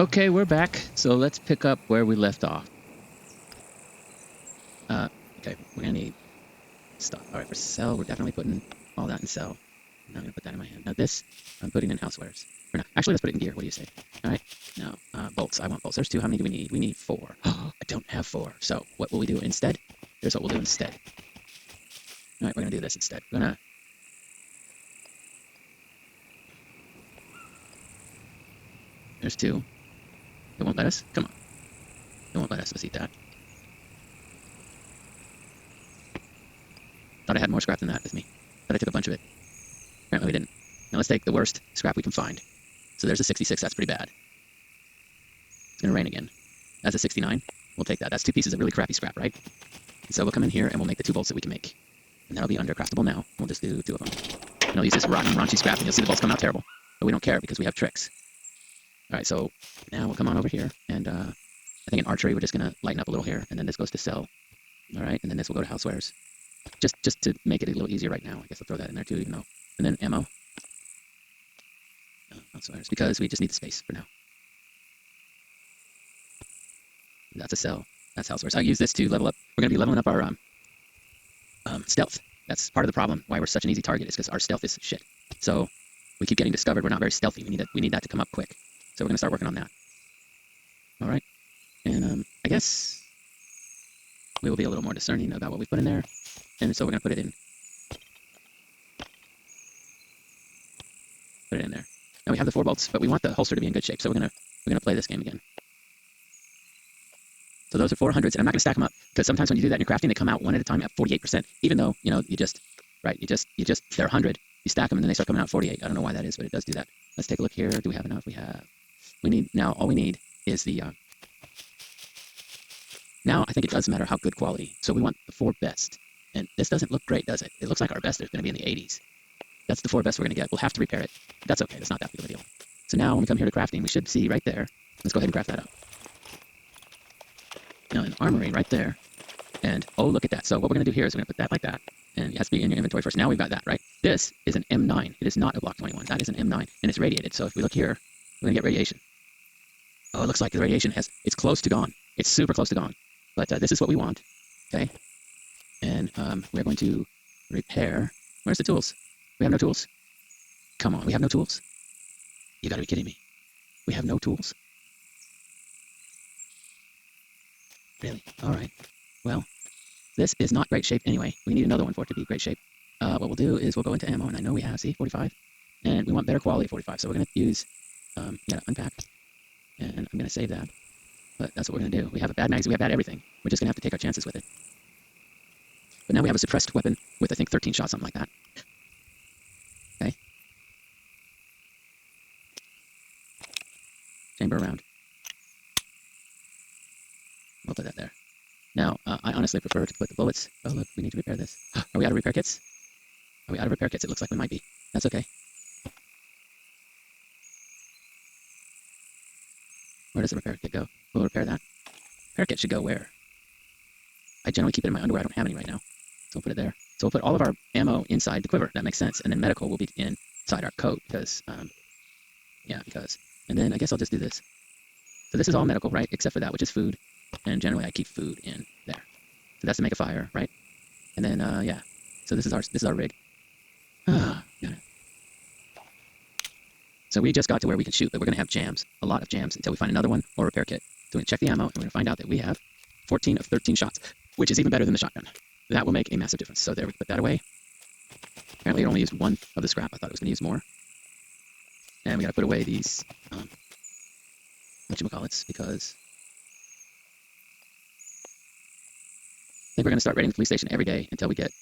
Okay, we're back. So let's pick up where we left off. Okay, we're gonna need stuff. All right, for cell, we're definitely putting all that in cell. Now I'm gonna put that in my hand. Now this, I'm putting in housewares. Or no, actually, let's put it in gear. What do you say? All right. Now, bolts. I want bolts. There's 2. How many do we need? We need 4. I don't have 4. So what will we do instead? Here's what we'll do instead. All right, we're gonna do this instead. We're gonna. There's 2. It won't let us. Come on. It won't let us. Let's eat that. Thought I had more scrap than that with me. Thought I took a bunch of it. Apparently we didn't. Now let's take the worst scrap we can find. So there's a 66. That's pretty bad. It's gonna rain again. That's a 69. We'll take that. That's 2 pieces of really crappy scrap, right? And so we'll come in here and we'll make the 2 bolts that we can make. And that'll be undercraftable now. We'll just do 2 of them. And I'll use this rotten, raunchy scrap, and you'll see the bolts come out terrible. But we don't care because we have tricks. All right, so now we'll come on over here, and I think in archery we're just gonna lighten up a little here, and then this goes to cell. All right, and then this will go to housewares. Just to make it a little easier right now. I guess I'll throw that in there too, even though. And then ammo. Housewares, because we just need the space for now. That's a cell. That's housewares. I use this to level up. We're gonna be leveling up our stealth. That's part of the problem. Why we're such an easy target is because our stealth is shit. So we keep getting discovered. We're not very stealthy. We need that to come up quick. So we're gonna start working on that. All right. And I guess we will be a little more discerning about what we put in there. And so we're gonna put it in. Put it in there. Now we have the 4 bolts, but we want the holster to be in good shape. So we're gonna play this game again. So those are 400s, and I'm not gonna stack them up because sometimes when you do that in your crafting, they come out one at a time at 48%. Even though you just they're 100. You stack them and then they start coming out 48. I don't know why that is, but it does do that. Let's take a look here. Do we have enough? We need now. All we need is the. Now I think it does matter how good quality. So we want the 4 best, and this doesn't look great, does it? It looks like our best is going to be in the 80s. That's the 4 best we're going to get. We'll have to repair it. But that's okay. That's not that big of a deal. So now when we come here to crafting, we should see right there. Let's go ahead and craft that up. Now in armory right there, and oh look at that. So what we're going to do here is we're going to put that like that, and it has to be in your inventory first. Now we've got that right. This is an M9. It is not a block 21. That is an M9, and it's radiated. So if we look here, we're going to get radiation. Oh, it looks like the radiation it's close to gone. It's super close to gone. But this is what we want, okay? And we're going to repair. Where's the tools? We have no tools. Come on, we have no tools. You gotta be kidding me. We have no tools. Really? All right. Well, this is not great shape anyway. We need another one for it to be great shape. What we'll do is we'll go into ammo, and I know we have, see, 45. And we want better quality 45, so we're going to use, unpack. And I'm going to save that. But that's what we're going to do. We have a bad magazine. We have bad everything. We're just going to have to take our chances with it. But now we have a suppressed weapon with, I think, 13 shots, something like that. Okay. Chamber around. We'll put that there. Now, I honestly prefer to put the bullets. Oh, look, we need to repair this. Are we out of repair kits? Are we out of repair kits? It looks like we might be. That's okay. Where does the repair kit go? We'll repair that. Repair kit should go where? I generally keep it in my underwear. I don't have any right now. So we'll put it there. So we'll put all of our ammo inside the quiver. That makes sense. And then medical will be inside our coat because, and then I guess I'll just do this. So this is all medical, right? Except for that, which is food. And generally I keep food in there. So that's to make a fire, right? And then, So this is our rig. Got it. So we just got to where we can shoot, but we're going to have jams, a lot of jams, until we find another one or repair kit. So we're going to check the ammo, and we're going to find out that we have 14 of 13 shots, which is even better than the shotgun. That will make a massive difference. So there, we put that away. Apparently it only used 1 of the scrap. I thought it was going to use more. And we got to put away these, whatchamacallits, because I think we're going to start raiding the police station every day until we get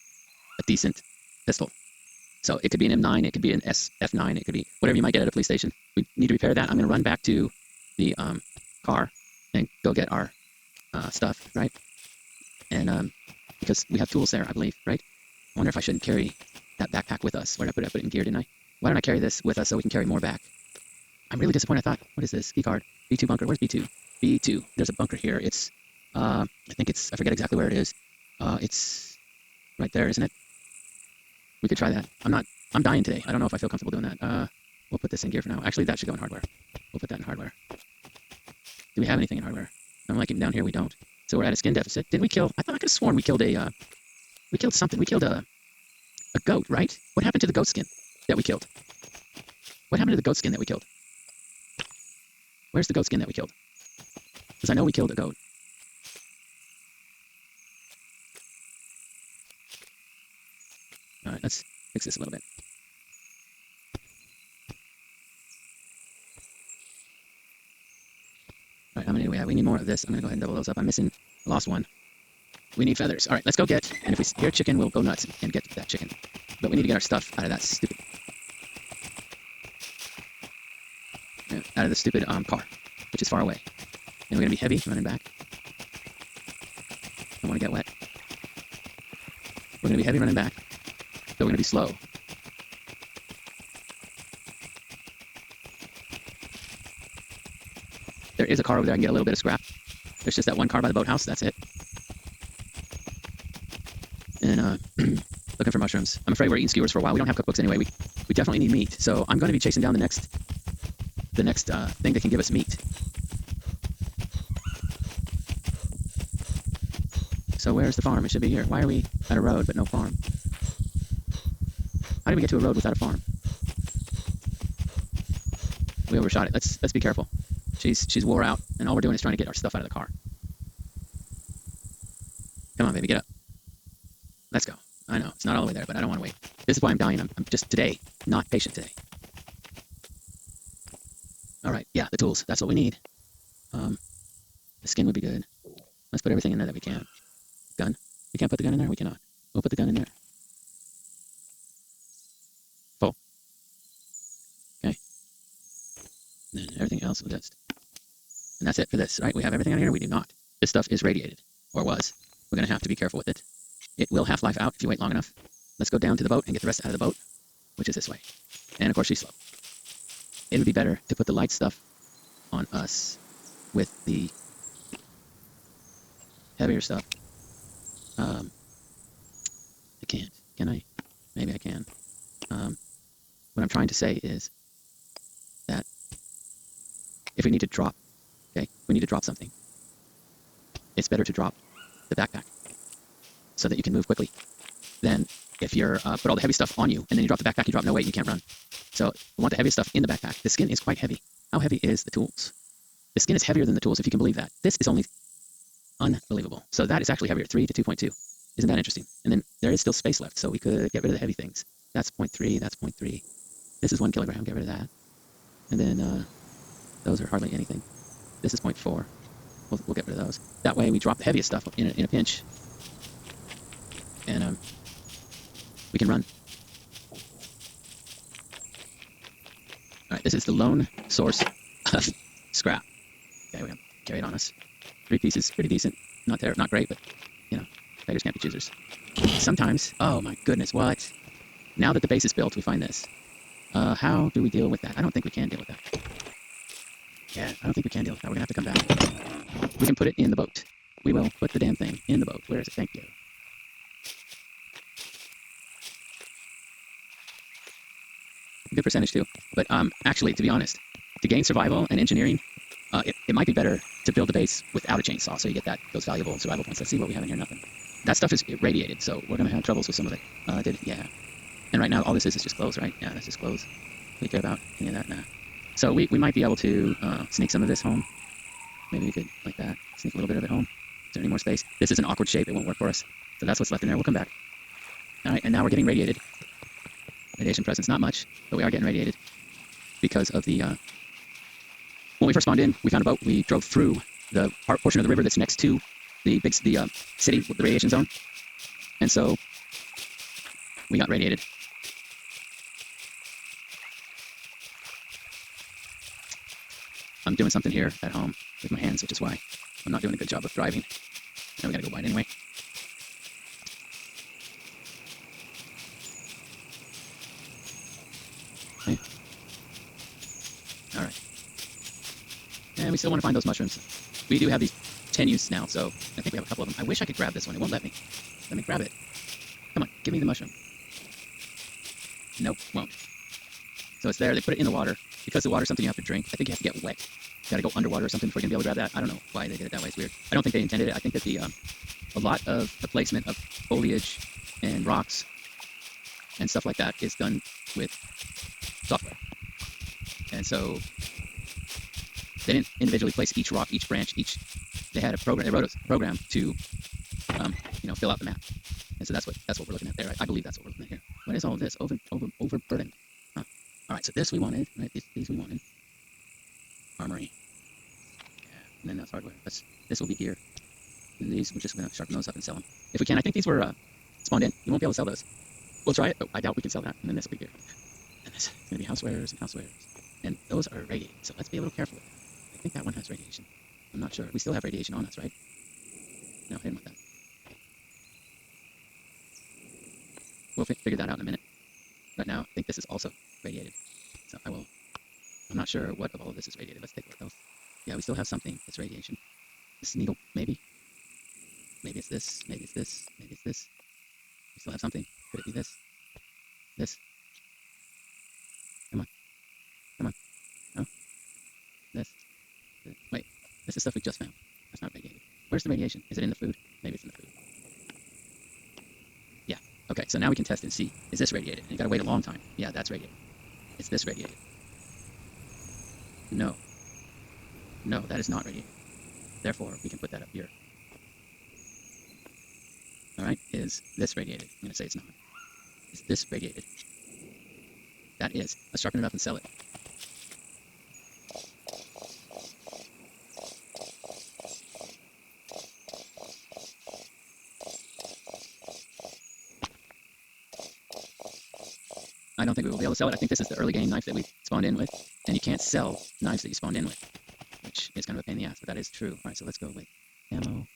a decent pistol. So it could be an M9, it could be an F9, it could be whatever you might get at a police station. We need to repair that. I'm going to run back to the car and go get our stuff, right? And because we have tools there, I believe, right? I wonder if I shouldn't carry that backpack with us. Where did I put it? I put it in gear, didn't I? Why don't I carry this with us so we can carry more back? I'm really disappointed. I thought, what is this? Key card. B2 bunker. Where's B2? B2. There's a bunker here. It's, I think it's, I forget exactly where it is. It's right there, isn't it? We could try that. I'm dying today. I don't know if I feel comfortable doing that. We'll put this in gear for now. Actually, that should go in hardware. We'll put that in hardware. Do we have anything in hardware? I'm like down here we don't. So we're at a skin deficit. Did we kill? I thought I could have sworn we killed a. We killed something. We killed a goat, right? What happened to the goat skin that we killed? What happened to the goat skin that we killed? Where's the goat skin that we killed? Because I know we killed a goat. All right, let's fix this a little bit. All right, how many do we have? We need more of this. I'm going to go ahead and double those up. I'm missing. I lost one. We need feathers. All right, let's go get. And if we hear chicken, we'll go nuts and get that chicken. But we need to get our stuff out of that stupid. Out of the stupid car, which is far away. And we're going to be heavy running back. Don't want to get wet. We're going to be heavy running back. So we're going to be slow. There is a car over there. I can get a little bit of scrap. There's just that one car by the boathouse. That's it. And looking for mushrooms. I'm afraid we're eating skewers for a while. We don't have cookbooks anyway. We definitely need meat. So I'm going to be chasing down the next thing that can give us meat. So where's the farm? It should be here. Why are we at a road but no farm? How did we get to a road without a farm? We overshot it. Let's be careful. She's wore out, and all we're doing is trying to get our stuff out of the car. Come on, baby, get up. Let's go. I know it's not all the way there, but I don't want to wait. This is why I'm dying. I'm just today not patient today. All right, yeah, the tools. That's what we need. The skin would be good. Let's put everything in there that we can. Gun. We can't put the gun in there? We cannot. We'll put the gun in there. Full. Okay. And then everything else will just... And that's it for this, right? We have everything on here? We do not. This stuff is radiated. Or was. We're going to have to be careful with it. It will half-life out if you wait long enough. Let's go down to the boat and get the rest out of the boat, which is this way. And, of course, she's slow. It would be better to put the light stuff on us with the heavier stuff. I can't. Can I? Maybe I can. What I'm trying to say is that if we need to drop, okay, we need to drop something, it's better to drop the backpack so that you can move quickly than if you're put all the heavy stuff on you and then you drop the backpack, you drop no weight, you can't run. So we want the heavy stuff in the backpack. The skin is quite heavy. How heavy is the tools? The skin is heavier than the tools, if you can believe that. This is only unbelievable. So that is actually heavier, 3 to 2.2. Isn't that interesting? And then there is still space left, so we could get rid of the heavy things. That's 0.3, that's 0.3. This is 1 kilogram, get rid of that. And then those are hardly anything. This is 0.4. We'll get rid of those. That way we drop the heaviest stuff in a pinch. And we can run. Alright, this is the lone source of scrap. Okay, we have carry it on us. 3 pieces, pretty decent. Not great, but, you know, beggars can't be choosers. Sometimes, oh my goodness, what? Now that the base is built, we find this. How do we deal with that? I don't think we can deal with that. Yeah, I don't think we can deal with that. We're going to have to come back. We can put it in the boat. We will put the damn thing in the boat. Where is it? Thank you. Good percentage too. But actually, to be honest, to gain survival and engineering, it might be better to build a base without a chainsaw, so you get those valuable survival points. Let's see what we have in here. Nothing. That stuff is radiated, so we're gonna have troubles with some of it. Yeah. And right now, all this is just clothes, right? Yeah, that's just clothes. We care about any of that? Nah. So we might be able to sneak some of this home. Maybe we could, like that, sneak a little bit of it home. Is there any more space? This is an awkward shape. It won't work for us. So that's what's left in there. We'll come back. All right, and now we're getting radiated. Radiation presence, not much, but we are getting radiated because of the... When we first spawned in, we found a boat. We drove through the portion of the river that's next to the city with the radiation zone. And so we got radiated. I'm doing something here at home with my hands, which is why I'm not doing a good job of driving. Now we gotta go wide anyway. Okay. All right. And we still want to find those mushrooms. We do have these 10 use now, so I think we have a couple of them. I wish I could grab this one. It won't let me. Let me grab it. Come on, give me the mushroom. Nope, won't. So it's there. They put it in the water. because the water's something you have to drink, I think you have to get wet. You gotta go underwater or something before you're gonna be able to grab that. I don't know why they did it that way. It's weird. I don't think they intended it. I think that a lot of the placement of foliage and rocks and stuff like that is done with software. And so they didn't individually place each rock, each branch, they had a program, they wrote a program to fill out the map. And so that's what we're looking at there. I believe that's what we're looking at here. What is all of this? Overburden. Huh. All right, so this we wanted, right? These we wanted. Armory. Yeah, and then that's hardware. This will be here. And these, we're just going to sharpen those up and sell them. If we can. I think these were spawned in. You won't be able to sell those. We'll try it, but I doubt we can sell that. And then this will be here. And this is going to be housewares and housewares. And those are radiating, so let's be a little careful with that. I think that one has radiation. I'm not sure. We still have radiation on us, right? No, I didn't want that. We'll figure that out in a minute. Right now, I think this is also radiated. So I'm not sure what of all of this is radiated. Let's take a look though. Yeah, we still have something that's radiation. This needle, maybe. Maybe it's this. Maybe it's this. Maybe it's this. We still have something. Could it be this? This. Come on. Come on. No. This. Wait. This is stuff we just found. That's not radiated. Where's the radiation? Is it in the food? Maybe it's in the food. Yeah. Okay, so now we can test and see. Is this radiated? And you gotta wait a long time. Yeah, that's radiated. Is this radiated? No. No, that is not radiated. Therefore, we can put that up here. Alright, is this radiated? I'm gonna say it's not. Is this radiated? That is. Let's sharpen it up and sell it. I don't think we will be able to sell it. I think this is the early game knife that we spawned in with, and you can't sell knives that you spawned in with, which is kind of a pain in the ass, but that is true. Alright, so let's go with ammo,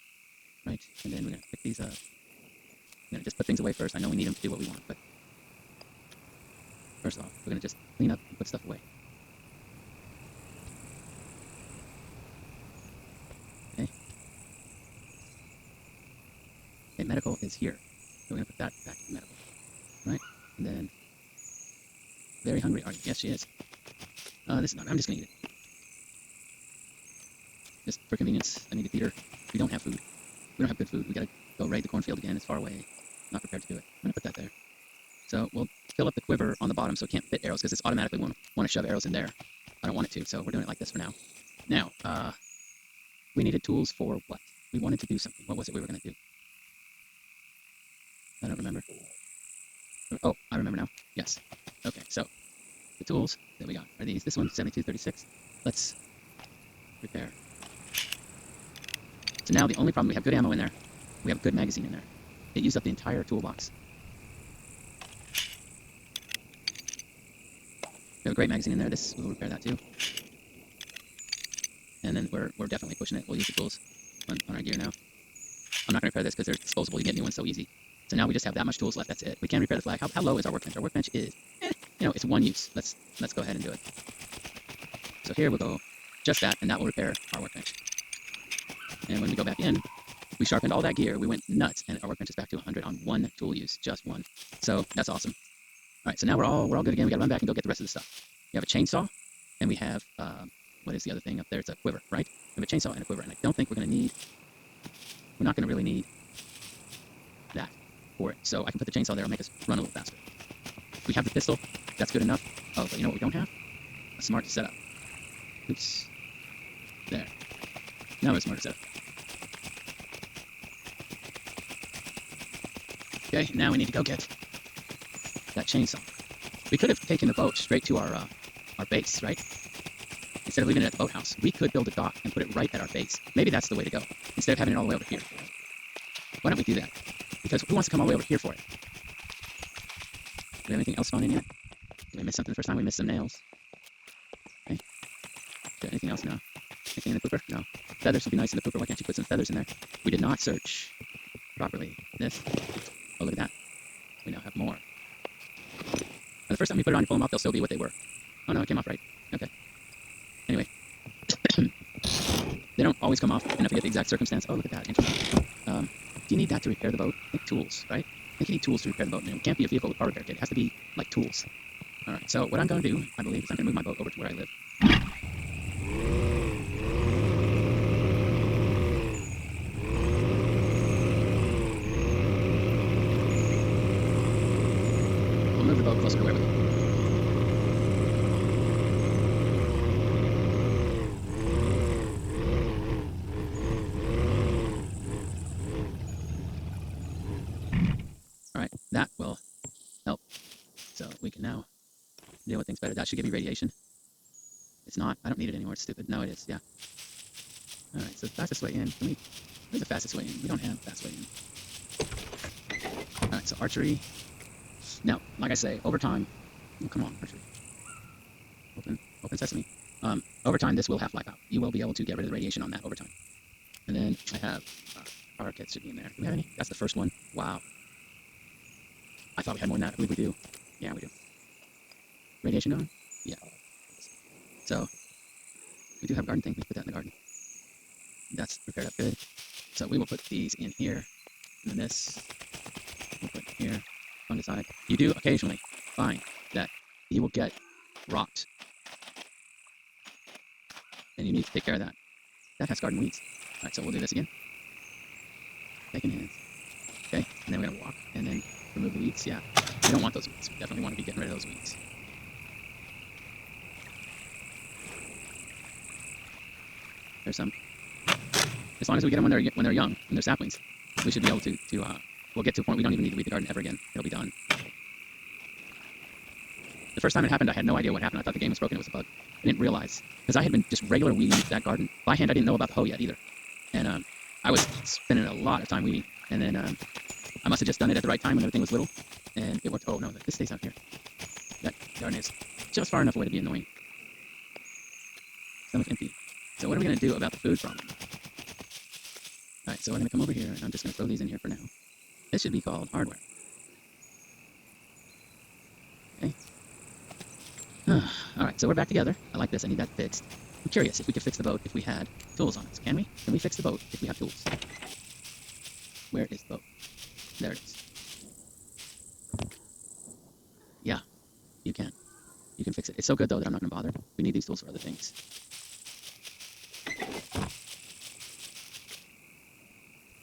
right, and then we're going to pick these up. I'm going to just put things away first. I know we need them to do what we want, but first off, we're going to just clean up and put stuff away. Okay. Okay, medical is here, so we're going to put that back in medical, right, and then very hungry, are you? Yes, she is. This is not, I'm just gonna eat it. Just for convenience, I need to feed her. We don't have food. We don't have good food. We gotta go raid the cornfield again. It's far away. Not prepared to do it. I'm gonna put that there. So we'll fill up the quiver on the bottom so it can't fit arrows because it's automatically want to shove arrows in there. I don't want it to, so we're doing it like this for now. Now, we needed tools for what? We wanted to do something. What was it we were gonna do? I don't remember. Oh, I remember now. Yes. Okay, so the tools that we got are these. This one, 7236. Let's repair. So now the only problem, we have good ammo in there. We have a good magazine in there. It used up the entire toolbox. We have a great magazine in there. This, we'll repair that too. And then we're definitely pushing it. We'll use the tools on our gear now. I'm not going to repair this because they're disposable. You get new ones so easy. So now we just have that much tools left. That's it. We can repair the flag. How low is our workbench? Our workbench is, it's one use. Let's go ahead and do it. So here we'll go just that, and that will repair our workbench. And when we go back in, we sharpened all that gear. We went nuts, and our workbench is back to 100 on one tool use, just one. So that's awesome. All right, so now we're all good again. We got to run back and go get the rest of the stuff. We have a chainsaw, and we have what is the other thing up there? It's a quiver, right? We have a chainsaw and a quiver, and I don't think we're not going to really need that for it. So I can put the chainsaw there and make us run a little faster. We have the pistol. That's good enough. Oh, but you know what we don't have? A smart setup. Oops. There. Now we have a smart setup. Okay, now we need to go get that chainsaw. We could have taken the boat straight to our base, right? Instead of leaving it at the boathouse. We could build a dock and put it right at our base. Maybe that's the way to go. Instead of having it all the way over here. Why don't we do that? Because who wants to come all the way over here for it? Do we have anything else spawned in yet? Did we miss something the first time? We missed some nails. Okay. Got anything else? No. Anything in the pooper? No. Feathers would be nice in the pooper. Why can't you put some feathers in there? We did not search properly. This. Oh, look at that. We now have more. Now, the first time you put it on, you pull them off, they'll still be what they were. Oh no, it came off right. Okay. Anyway. They don't always come off, and I forget the exact circumstance. Oh, look at that. Interesting. Do you need that to repair the boat? I think tools, right? I think you need tools to repair the boat. It can't be a vehicle with power repair kit. It has to be like tools. All right, so what I'm going to do, I believe, is I'm going to move my boat over to where I live. I'll move the boat closer to where we live. All right, that will help. So we can now deal with things better. That should give me radiation. It's not. I don't need it anymore. It's stupid. No, it is. Yeah. All right. So the fastest way in. Where's the fastest way in? We don't have fast way in. All right. So archery. Now, like I say, over time. Oh, come on, archery. Open sesame. Over time, this will half-life out. You will be able to get rid of the radiation on that over time. And then I have power kits should be in there. Do we have any? That's the first one. Wow. I thought we had more than that. I believe we do. Yeah, we do. Radiation on? Yeah. So we do have a garden thing. We put that in the garden. That's prepared up good. So we will put these in here. And then this we'll put here on the side. You do occasionally find that you will get rot. And you need to take care of that. That has garden weeds. Alright, so we'll do this again. Taking hands. Okay, and then we're going to walk and then remove the weeds. Yeah, we don't want those weeds. We definitely want to be getting rid of those weeds. There's some. As long as we get them when they're young, when they're saplings, we should be able to we'll get to a point we don't even need to weed the garden ever again. It'll be done. The first time it happened, I had no idea what happened. I thought the game was broken. It was a bug. I didn't realize because I had been just regular weeding that garden by hand. I didn't know about the hoe yet either, and I was spending a lot of time weeding, and then I must have just done it at the right time when everything was little, and it worked. Oh no, this stays out here. That garden is just far enough away to be annoying. Stomach empty. So what are we going to do about the food problem? Alright, so we're going to come over here, and I'm just going to throw these in here for now. This should be called hardware. Okay. Alright, so we're back together. I like this. I need that fixed. I'm curious if we could fix the boat if we had tools on us. Can we? Can we fix the boat if we have tools? Where is the boat? There it is. Yeah, you can. You can fix it. It's so good, though, that I'm not going to bother. We need these tools for other things.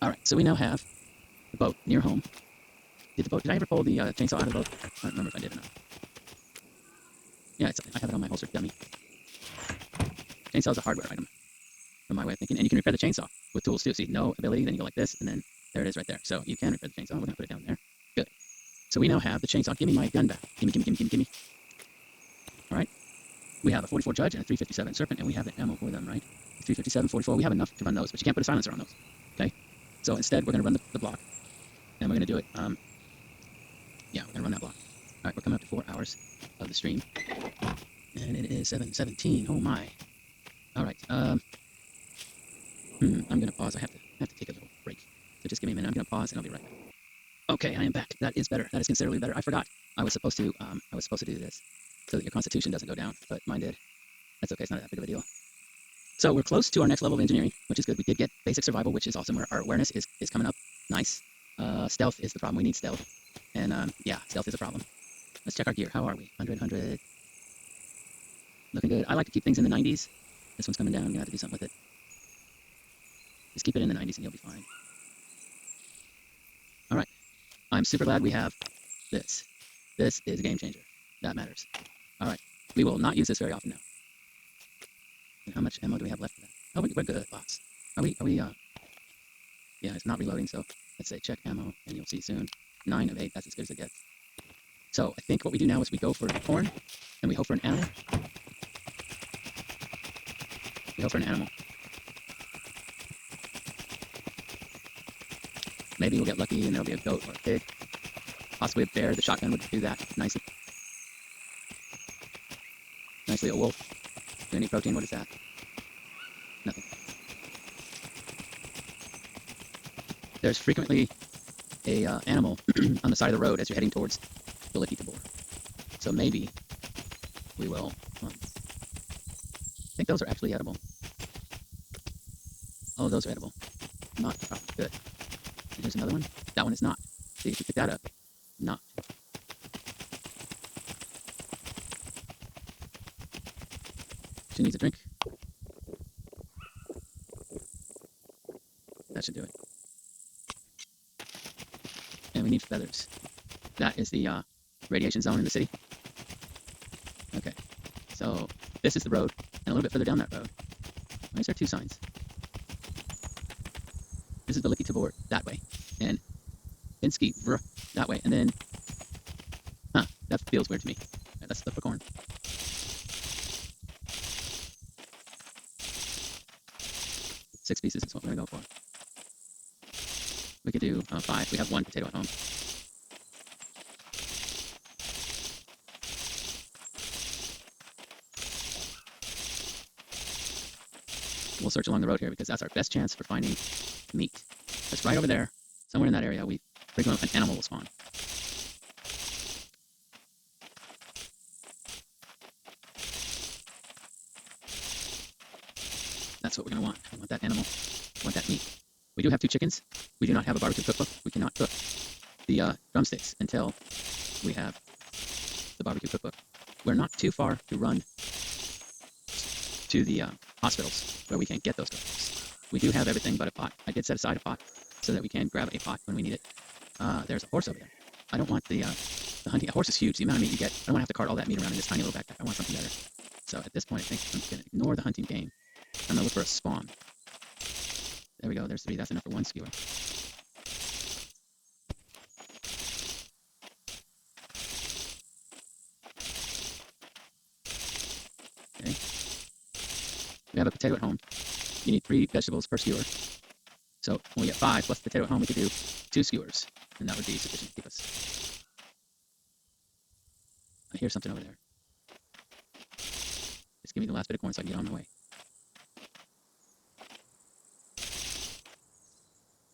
Alright, so we now have the boat near home. Did I ever pull the chainsaw out of the boat? I don't remember if I did or not. Yeah, I have it on my holster dummy. Chainsaw is a hardware item, from my way of thinking. And you can repair the chainsaw with tools too. See, no ability, then you go like this, and then there it is right there. So you can repair the chainsaw. We're going to put it down there. Good. So we now have the chainsaw. Give me my gun back. Give me. Alright. We have a 44 Judge and a 357 Serpent, and we have the ammo for them, right? 357, 44, we have enough to run those, but you can't put a silencer on those. Okay? So instead, we're going to run the block, and we're going to do it, yeah, we're going to run that block. Alright, we're coming up to 4 hours of the stream, and it is 7:17, oh my. Alright, I'm going to pause. I have to take a little break, so just give me a minute. I'm going to pause, and I'll be right back. Okay, I am back. That is better. That is considerably better. I forgot. I was supposed to do this so that your constitution doesn't go down, but mine did. That's okay. It's not that big of a deal. So we're close to our next level of engineering, which is good. We did get basic survival, which is awesome. Where our awareness is coming up. Nice. Stealth is the problem. We need stealth. And yeah, stealth is a problem. Let's check our gear. How are we? 100. Looking good. I like to keep things in the 90s. This one's coming down. I'm going to have to do something with it. Just keep it in the 90s and you'll be fine. All right. I'm super glad we have this. This is a game changer. That matters. All right. We will not use this very often now. And how much ammo do we have left for that? Oh, we're good. Lots. Are we, yeah, it's not reloading, so let's say check ammo, and you'll see soon. 9 of 8, that's as good as it gets. So I think what we do now is we go for corn, and we hope for an animal. We hope for an animal. Maybe we'll get lucky and there'll be a goat or a pig. Possibly a bear. The shotgun would do that nicely. Nicely, a wolf. Do any protein? What is that? Nothing. There's frequently a animal on the side of the road as you're heading towards Ability to Boar. So maybe we will. I think those are actually edible. Oh, those are edible. Not a problem. Good. And here's another one. That one is not. See, if you pick that up, not. actually needs a drink. That should do it. And we need feathers. That is the radiation zone in the city. Okay, so this is the road, and a little bit further down that road. Why is there two signs? This is the Licky Tabor that way, and Binsky that way, and then, that feels weird to me. Right, let's flip a corn. Six pieces is what we're gonna go for. We could do 5. We have 1 potato at home. We'll search along the road here because that's our best chance for finding meat. That's right over there, somewhere in that area. We frequently an animal will spawn. That's what we're gonna want. We want that animal. We want that meat. We do have 2 chickens. We do not have a barbecue cookbook. We cannot cook the drumsticks until we have the barbecue cookbook. We're not too far to run to the hospitals where we can get those cookbooks. We do have everything but a pot. I did set aside a pot so that we can grab a pot when we need it. There's a horse over there. I don't want the hunting. A horse is huge. The amount of meat you get. I don't want to have to cart all that meat around in this tiny little backpack. I want something better. So at this point, I think I'm going to ignore the hunting game. I'm going to look for a spawn. There we go. There's 3. That's enough for 1 skewer. Okay. We have a potato at home. You need 3 vegetables per skewer. So when we get 5 plus the potato at home, we could do 2 skewers, and that would be sufficient to keep us. I hear something over there. Just give me the last bit of corn so I can get on my way.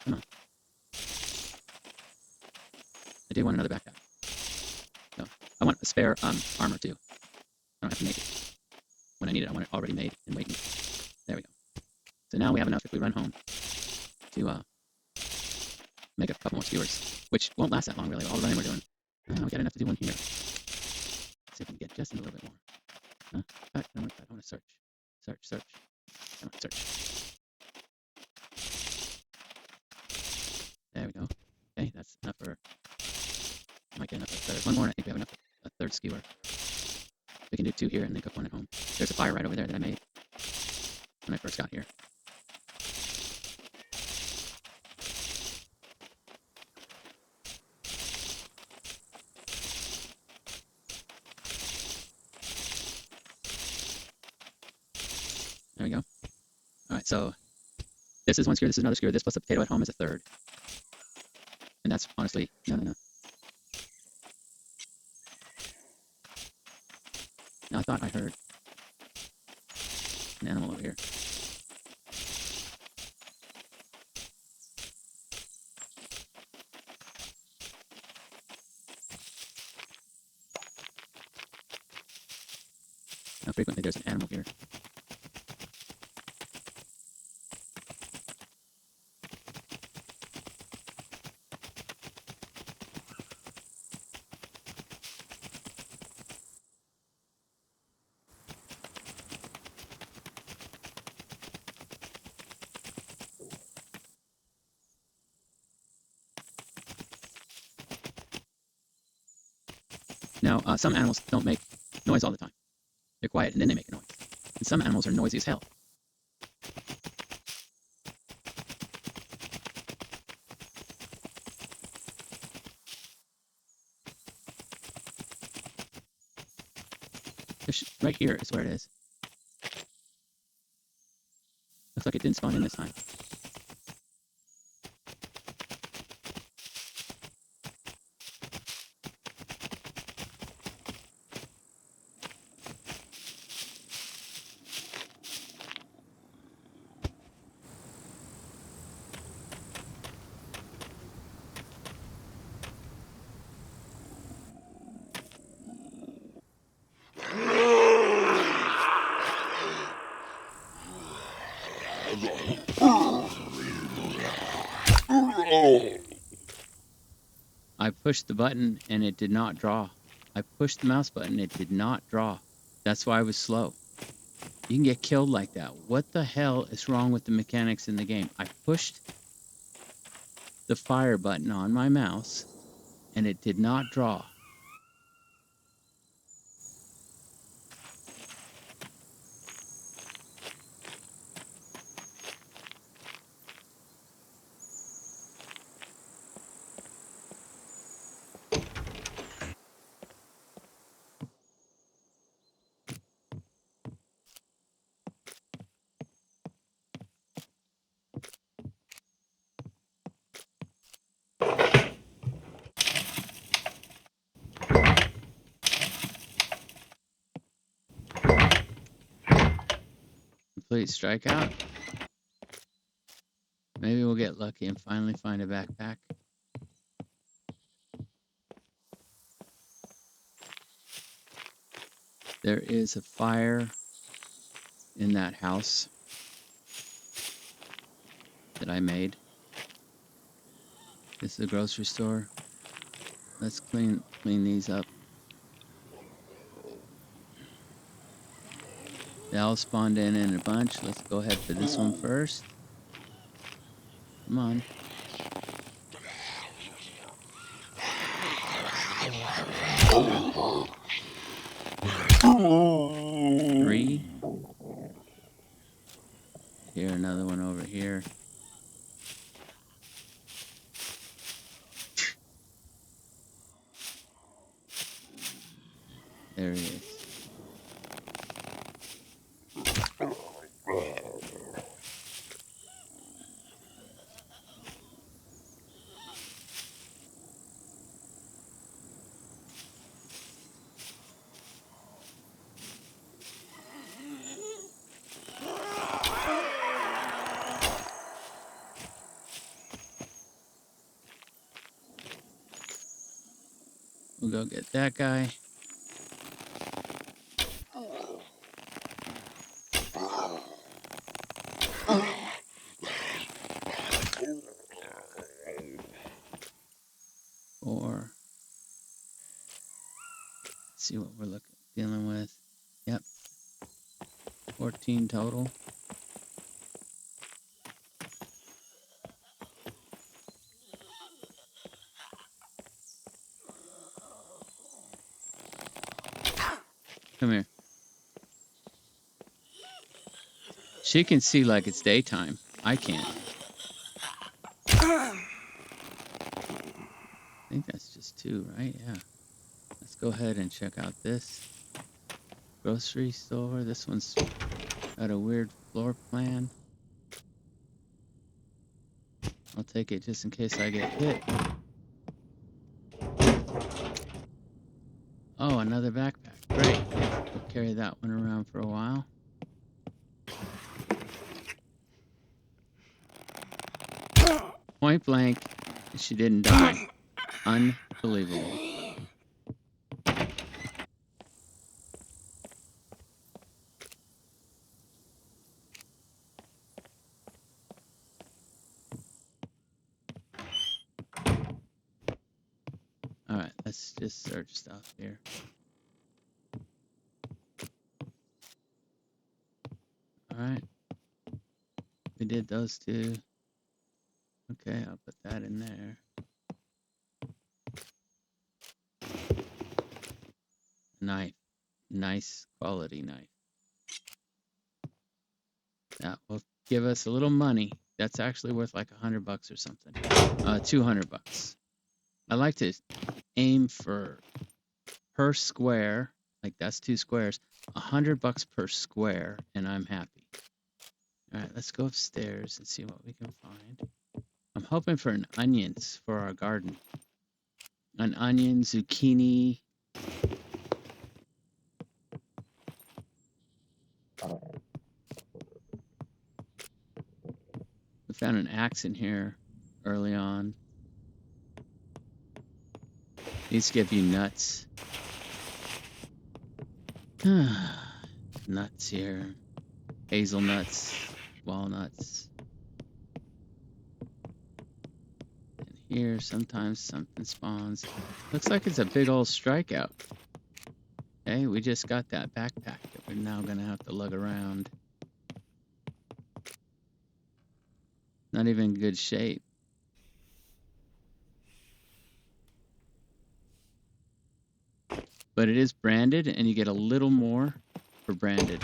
Come on. I do want another backpack. So I want a spare armor too. I don't have to make it. When I need it, I want it already made and waiting. There we go. So now we have enough if we run home to make a couple more skewers, which won't last that long really. All the running we're doing. We got enough to do one here. Let's see if we can get just a little bit more. I don't want that. I want to search. Search. I want to search. There we go. Okay, that's enough for. I might get enough for a third. One more, and I think we have enough for a 3rd skewer. We can do 2 here and then cook 1 at home. There's a fire right over there that I made when I first got here. There we go. All right, so this is 1 skewer, this is another skewer. This plus a potato at home is a 3rd. And that's honestly, no. Now I thought I heard an animal over here. How frequently there's an animal here. Now, some animals don't make noise all the time. They're quiet and then they make a noise. And some animals are noisy as hell. Right here is where it is. Looks like it didn't spawn in this time. I pushed the button and it did not draw. I pushed the mouse button, it did not draw. That's why I was slow. You can get killed like that. What the hell is wrong with the mechanics in the game? I pushed the fire button on my mouse, and it did not draw. Complete strikeout. Maybe we'll get lucky and finally find a backpack. There is a fire in that house that I made. This is the grocery store. Let's clean these up. They all spawned in a bunch. Let's go ahead for this one first. Come on. Three. Here, another one over here. There he is. We'll go get that guy. Or let's see what we're dealing with. Yep. 14 total. Come here. She can see like it's daytime. I can't. I think that's just 2, right? Yeah. Let's go ahead and check out this grocery store. This one's got a weird floor plan. I'll take it just in case I get hit. Oh, another backpack. Great. We'll carry that one around for a while. Point blank, she didn't die. Unbelievable. Alright, let's just search stuff here. Alright. We did those 2. Okay, I'll put that in there. Knife. Nice quality knife. That will give us a little money. That's actually worth like $100 or something. 200 bucks. I like to aim for per square, like that's 2 squares, $100 per square, and I'm happy. All right, let's go upstairs and see what we can find. I'm hoping for an onions for our garden. An onion, zucchini. We found an axe in here early on. These give you nuts. Nuts here. Hazelnuts, walnuts. And here, sometimes something spawns. Looks like it's a big old strikeout. Okay, we just got that backpack that we're now going to have to lug around. Not even in good shape. But it is branded, and you get a little more for branded.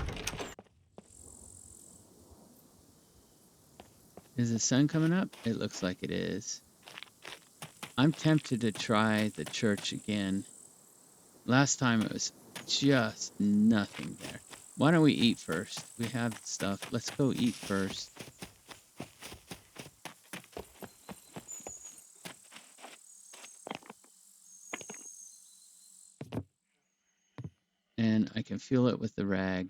Is the sun coming up? It looks like it is. I'm tempted to try the church again. Last time it was just nothing there. Why don't we eat first? We have stuff. Let's go eat first. And I can feel it with the rag.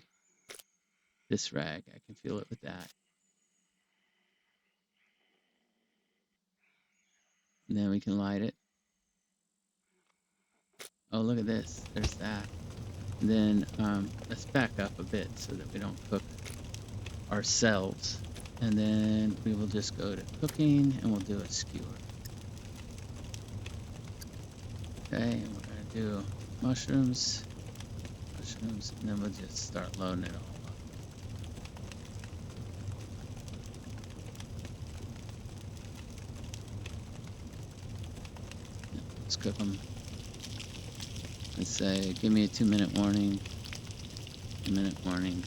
This rag, I can feel it with that. And then we can light it. Oh, look at this. There's that. And then let's back up a bit so that we don't cook ourselves. And then we will just go to cooking and we'll do a skewer. Okay, and we're going to do mushrooms, and then we'll just start loading it all up. Let's cook them. Let's say, give me a 2-minute warning. 2-minute warning.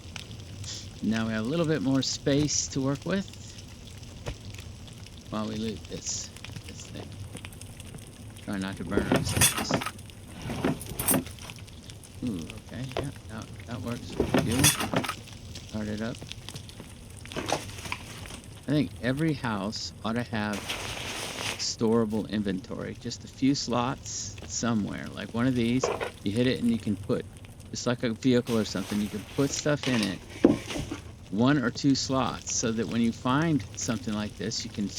Now we have a little bit more space to work with while we loot this thing. Try not to burn ourselves. Ooh, okay, yeah, that works. Fuel. Start it up. I think every house ought to have storable inventory. Just a few slots somewhere. Like one of these, you hit it and you can put, just like a vehicle or something, you can put stuff in it. 1 or 2 slots, so that when you find something like this, you can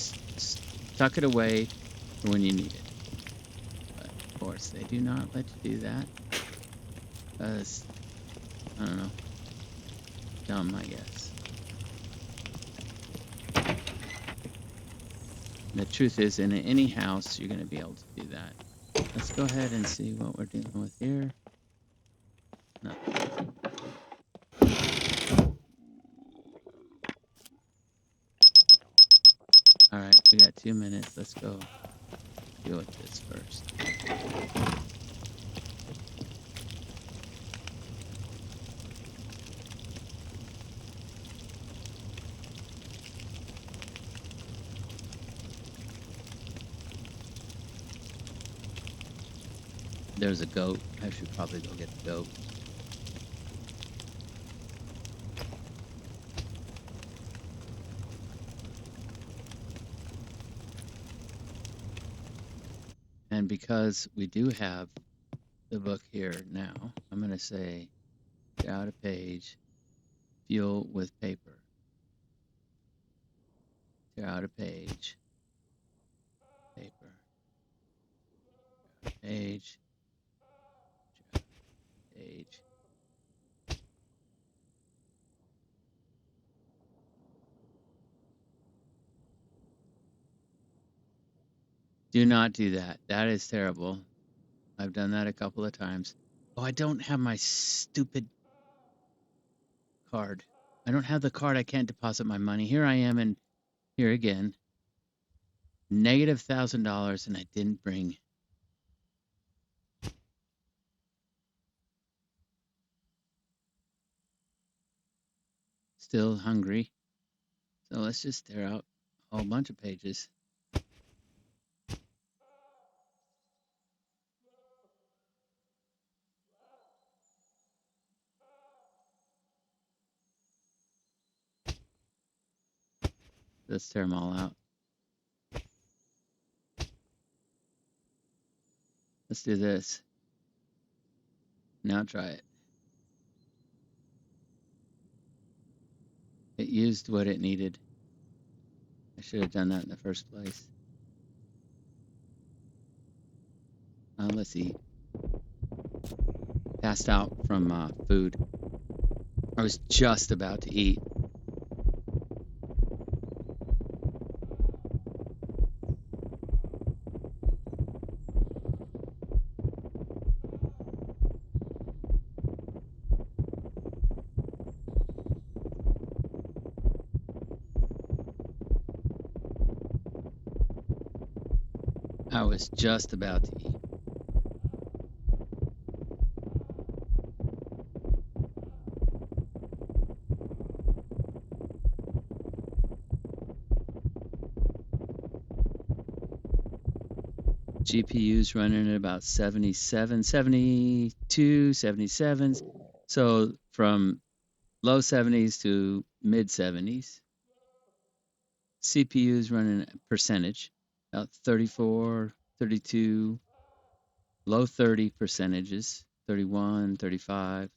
tuck it away for when you need it. But of course, they do not let you do that. Because, I don't know, dumb, I guess. The truth is, in any house, you're going to be able to do that. Let's go ahead and see what we're dealing with here. Nothing. Alright, we got 2 minutes. Let's go deal with this first. There's a goat. I should probably go get the goat. And because we do have the book here now, I'm going to say, get out a page, fuel with paper. Tear out a page, paper, page, page. Do not do that. That is terrible. I've done that a couple of times. Oh, I don't have my stupid card. I don't have the card. I can't deposit my money. Here I am, and here again, negative $1,000, and I didn't bring. Still hungry. So let's just tear out a whole bunch of pages. Let's tear them all out. Let's do this. Now try it. It used what it needed. I should have done that in the first place. Let's eat. Passed out from food. I was just about to eat. I was just about to eat. GPU's running at about 77, 72, 77s. So from low 70s to mid 70s. CPU's running a percentage, about 34, 32, low 30 percentages, 31, 35.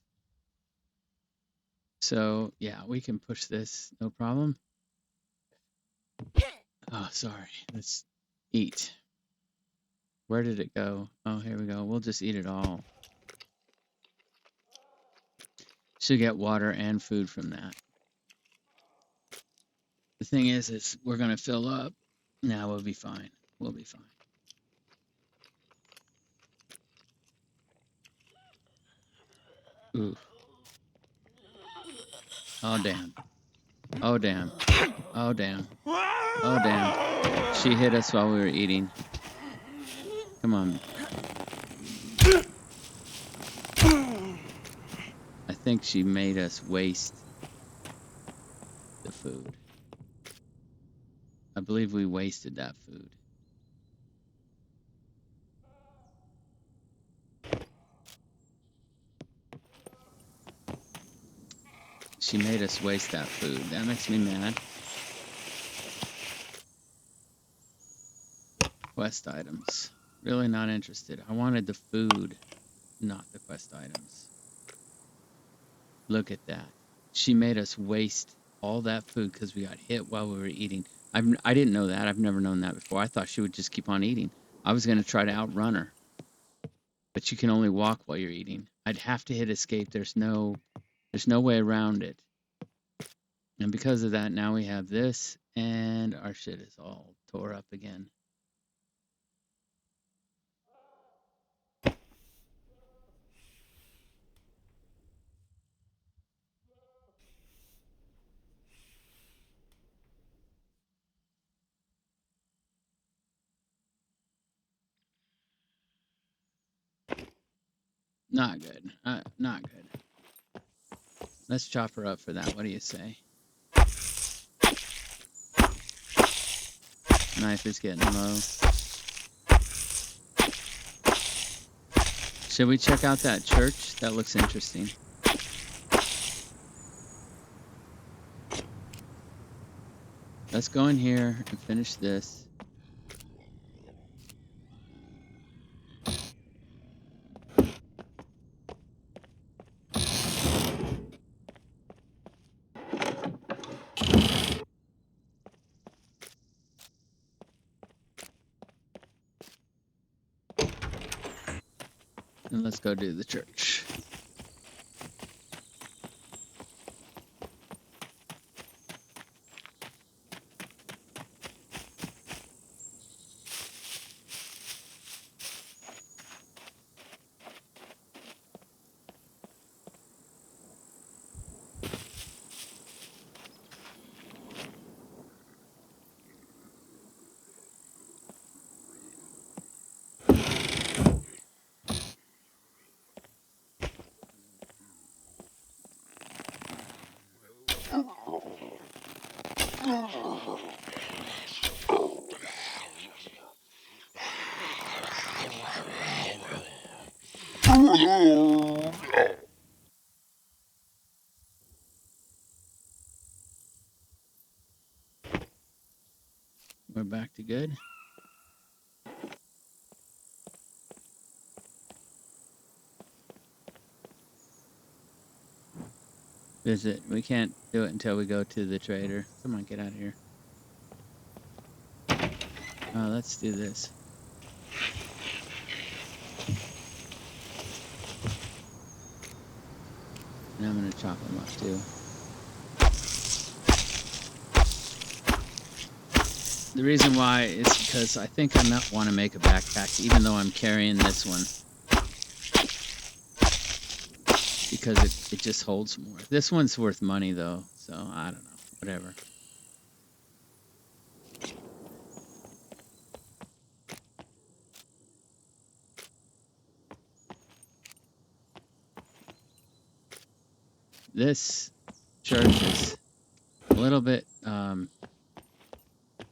So yeah, we can push this, no problem. Oh, sorry. Let's eat. Where did it go? Oh, here we go. We'll just eat it all. Should get water and food from that. The thing is we're going to fill up. Now we'll be fine. We'll be fine. Ooh. Oh, damn. Oh, damn. Oh, damn. Oh, damn. She hit us while we were eating. Come on. I think she made us waste the food. I believe we wasted that food. She made us waste that food. That makes me mad. Quest items. Really not interested. I wanted the food, not the quest items. Look at that. She made us waste all that food because we got hit while we were eating. I didn't know that. I've never known that before. I thought she would just keep on eating. I was going to try to outrun her. But you can only walk while you're eating. I'd have to hit escape. There's no way around it. And because of that, now we have this, and our shit is all tore up again. Not good. Not good. Let's chop her up for that. What do you say? Knife is getting low. Should we check out that church? That looks interesting. Let's go in here and finish this. And let's go do the church. We're back to good. Visit. We can't do it until we go to the trader. Come on, get out of here. Let's do this. And I'm going to chop them up too. The reason why is because I think I might want to make a backpack, even though I'm carrying this one. Because it just holds more. This one's worth money though, so I don't know. Whatever. This church is a little bit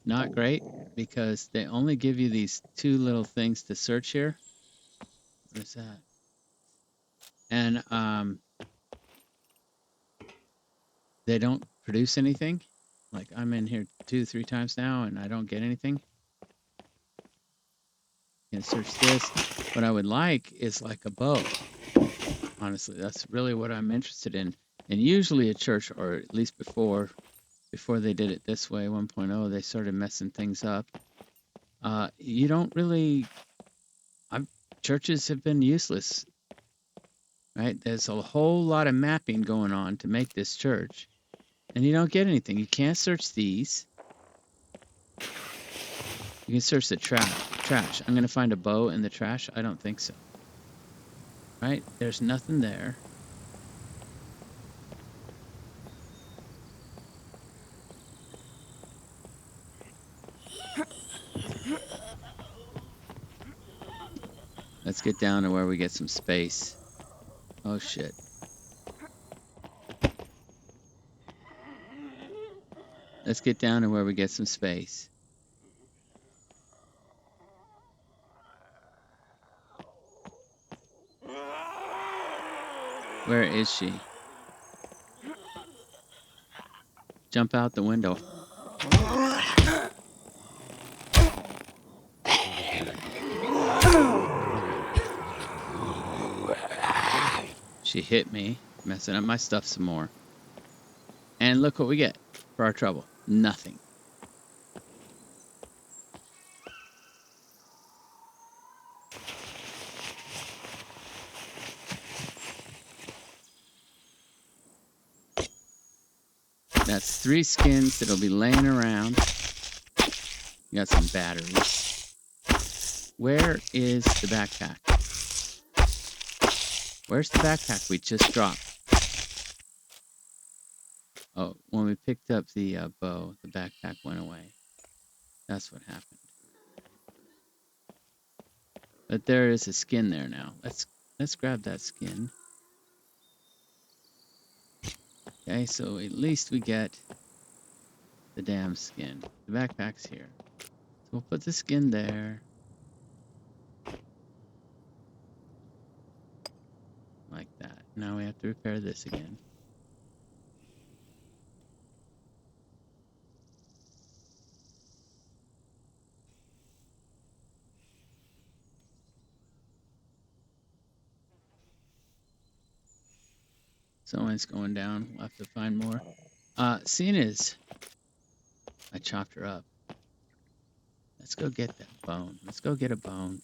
not great because they only give you these two little things to search here. What is that? And they don't produce anything. Like I'm in here 2-3 times now and I don't get anything. You can search this. What I would like is like a bow. Honestly, that's really what I'm interested in. And usually a church, or at least before they did it this way, 1.0, they started messing things up. You don't really, churches have been useless, right? There's a whole lot of mapping going on to make this church, and you don't get anything. You can't search these. You can search the trash. I'm going to find a bow in the trash. I don't think so. Right? There's nothing there. Let's get down to where we get some space. Oh, shit. Let's get down to where we get some space. Where is she? Jump out the window. She hit me, messing up my stuff some more. And look what we get for our trouble. Nothing. That's 3 skins that'll be laying around. We got some batteries. Where is the backpack? Where's the backpack we just dropped? Oh, when we picked up the bow, the backpack went away. That's what happened. But there is a skin there now. Let's grab that skin. Okay, so at least we get the damn skin. The backpack's here. So we'll put the skin there. Like that. Now we have to repair this again. Someone's going down. We'll have to find more. Seeing as I chopped her up, let's go get that bone. Let's go get a bone.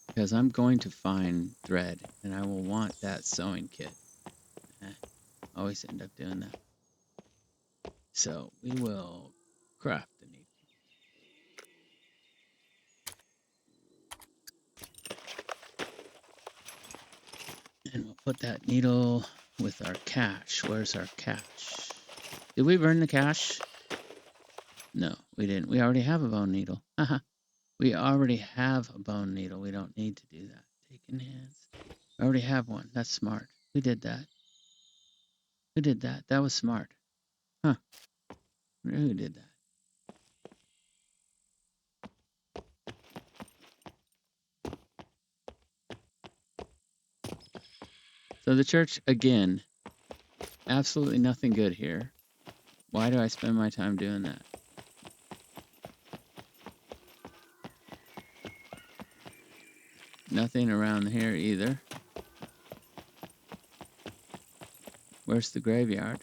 Because I'm going to find thread, and I will want that sewing kit. Always end up doing that. So we will craft the needle. And we'll put that needle with our cache. Where's our cache? Did we burn the cache? No, we didn't. We already have a bone needle. We already have a bone needle. We don't need to do that. Taking hands. I already have one. That's smart. Who did that? Who did that? That was smart. Huh. Who did that? So the church, again, absolutely nothing good here. Why do I spend my time doing that? Nothing around here either. Where's the graveyard?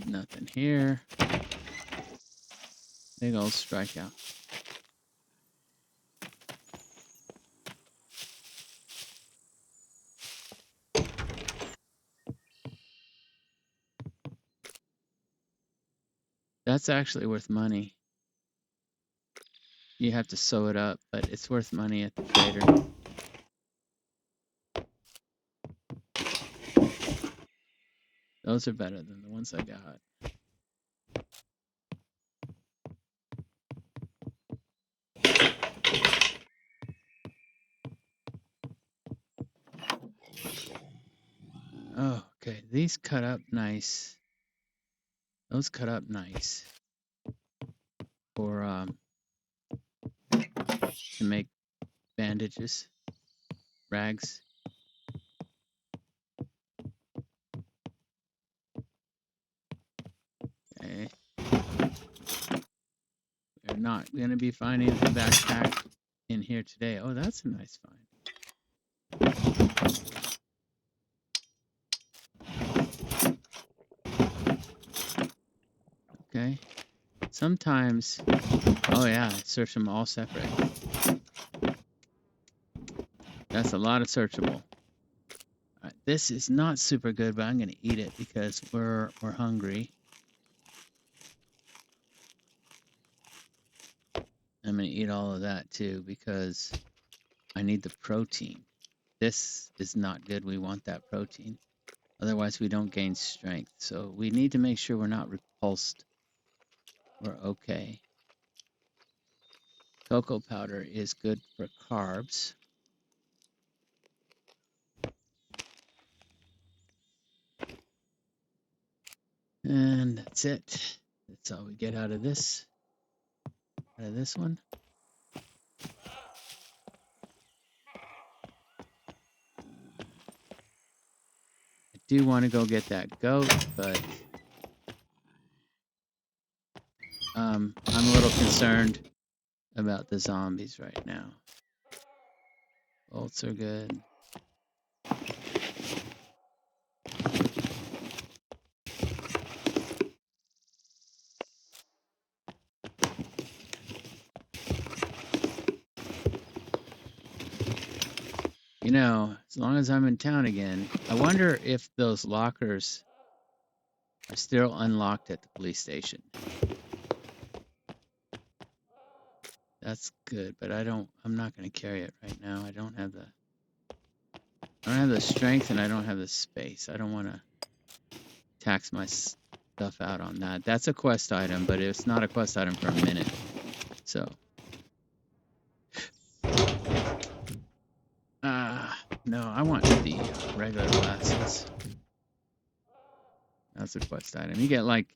Nothing here. Big old strikeout. That's actually worth money. You have to sew it up, but it's worth money at the trader. Those are better than the ones I got. Oh, okay. These cut up nice. Those cut up nice for to make bandages, rags. Okay. We're not going to be finding the backpack in here today. Oh, that's a nice find. Okay. Sometimes, oh yeah, search them all separate. That's a lot of searchable. Right, this is not super good, but I'm going to eat it because we're hungry. I'm going to eat all of that too because I need the protein. This is not good. We want that protein. Otherwise, we don't gain strength. So we need to make sure we're not repulsed. We're okay. Cocoa powder is good for carbs. And that's it. That's all we get out of this. Out of this one. I do want to go get that goat, but I'm a little concerned about the zombies right now. Bolts are good. You know, as long as I'm in town again, I wonder if those lockers are still unlocked at the police station. That's good, but I'm not going to carry it right now. I don't have the strength and I don't have the space. I don't want to tax my stuff out on that. That's a quest item, but it's not a quest item for a minute. So, no, I want the regular glasses. That's a quest item. You get like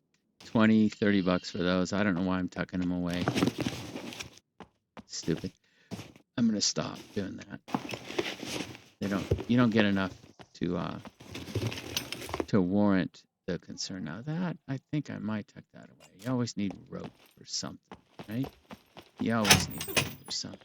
20, 30 bucks for those. I don't know why I'm tucking them away. Stupid. I'm going to stop doing that. You don't get enough to warrant the concern. Now that, I think I might tuck that away. You always need rope or something, right? You always need rope or something.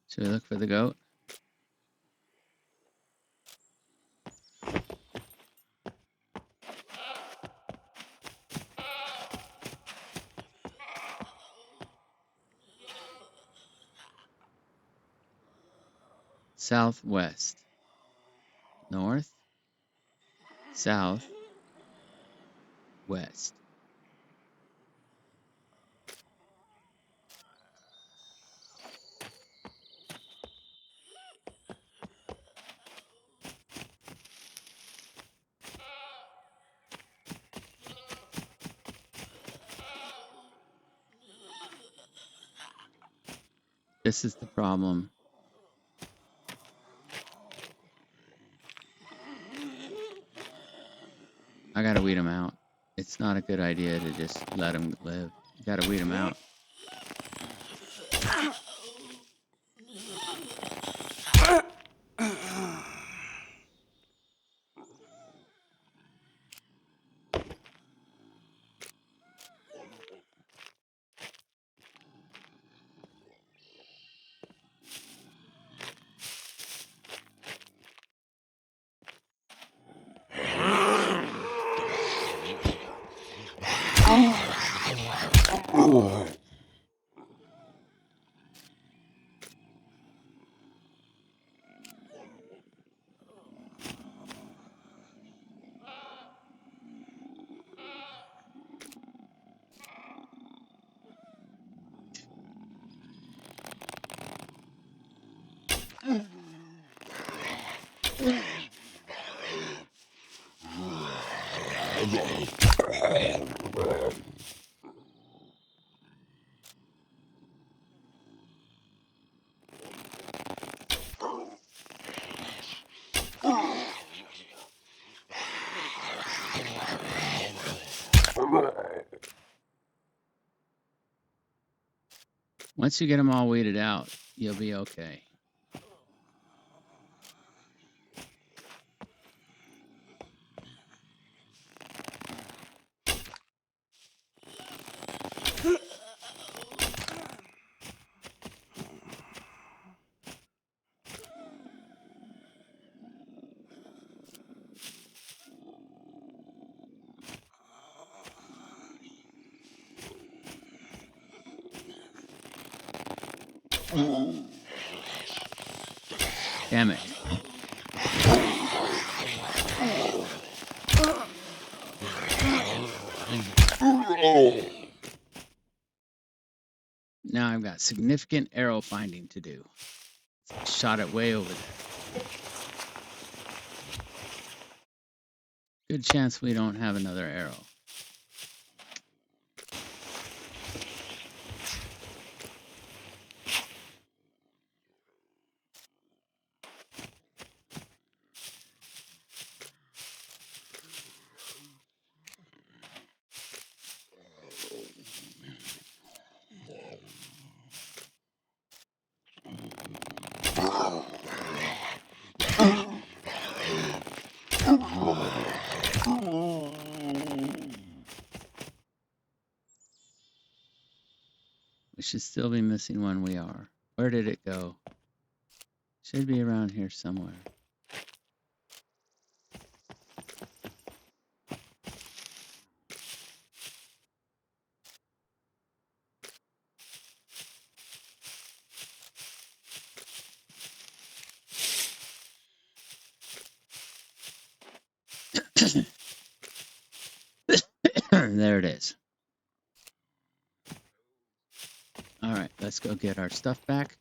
Should we look for the goat? Southwest. North. South. West. This is the problem. I gotta weed them out. It's not a good idea to just let them live. You gotta weed them out. Once you get them all weeded out, you'll be okay. Damn it. Now I've got significant arrow finding to do. Shot it way over there. Good chance we don't have another arrow. We should still be missing one. We are. Where did it go? Should be around here somewhere. There it is. All right, let's go get our stuff back.